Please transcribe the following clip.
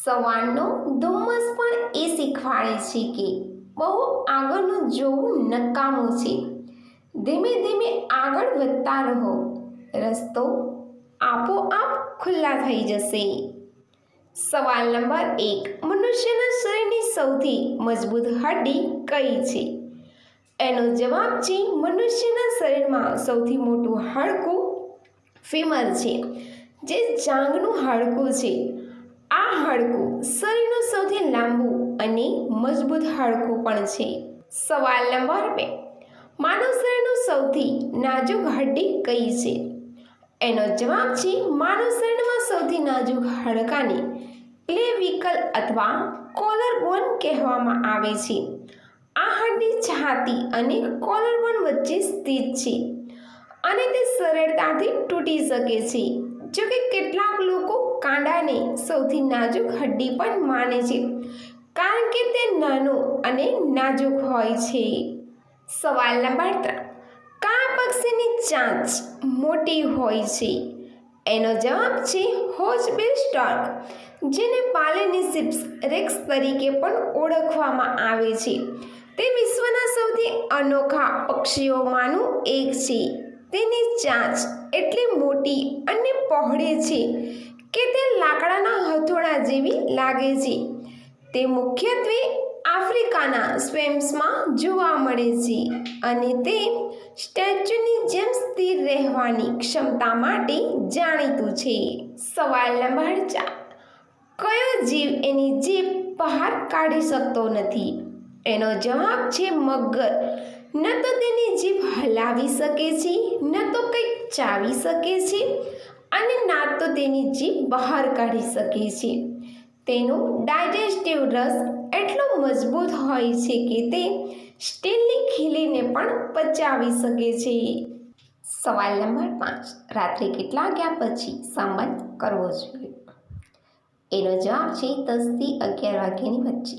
સવારનો ધુમ્મસ પણ એ શીખવાડે છે કે બહુ આગળનું જોવું નકામું છે. ધીમે ધીમે આગળ વધતા રહો, રસ્તો આપોઆપ ખુલ્લા થઈ જશે. સવાલ નંબર 1, મનુષ્યના શરીરની સૌથી મજબૂત હડ્ડી કઈ છે? એનો જવાબ છે મનુષ્યના શરીરમાં સૌથી મોટું હાડકું ફીમર છે, જે જાંઘનું હાડકું છે. આ હાડકું શરીરનું સૌથી લાંબુ અને મજબૂત હાડકું પણ છે. સવાલ નંબર 2, માનવ શરીરનું સૌથી નાજુક હડ્ડી કઈ છે? એનો જવાબ છે માનવ શરીરમાં સૌથી નાજુક હાડકાને ક્લેવિકલ અથવા કોલરબોન કહેવામાં આવે છે. આ હડ્ડી છાતી અને કોલરબોન વચ્ચે સ્થિત છે અને તે સરળતાથી તૂટી શકે છે. જોકે કેટલાક લોકો કાંડાને સૌથી નાજુક હડ્ડી પણ માને છે, કારણ કે તે નાનું અને નાજુક હોય છે. સવાલ નંબર 3, કયા પક્ષીની ચાંચ મોટી હોય છે? એનો જવાબ છે હોર્નબિલ સ્ટોર્ક, જેને પાલિનીસિપ્સ રેક્સ તરીકે પણ ઓળખવામાં આવે છે. તે વિશ્વના સૌથી અનોખા પક્ષીઓમાંનું એક છે. તેની ચાંચ એટલી મોટી અને પહોળી છે કે તે લાકડાના હથોડા જેવી લાગે છે. તે મુખ્યત્વે આફ્રિકાના સ્વેમ્પ્સમાં જોવા મળે છે અને તે સ્ટેચ્યુની જેમ સ્થિર રહેવાની ક્ષમતા માટે જાણીતું છે. સવાલ નંબર 4, કયો જીવ એની જીભ બહાર કાઢી શકતો નથી? એનો જવાબ છે મગર. ન તો તેની જીભ હલાવી શકે છે, ન તો કંઈક ચાવી શકે છે અને ના તો તેની જીભ બહાર કાઢી શકે છે. તેનો ડાયજેસ્ટિવ રસ એટલો મજબૂત હોય છે કે તે સ્ટીલની ખીલીને પણ પચાવી શકે છે. સવાલ નંબર 5, રાત્રે કેટલા વાગ્યા પછી સંબંધ કરવો જોઈએ? એનો જવાબ છે 10 થી 11 વાગ્યાની વચ્ચે.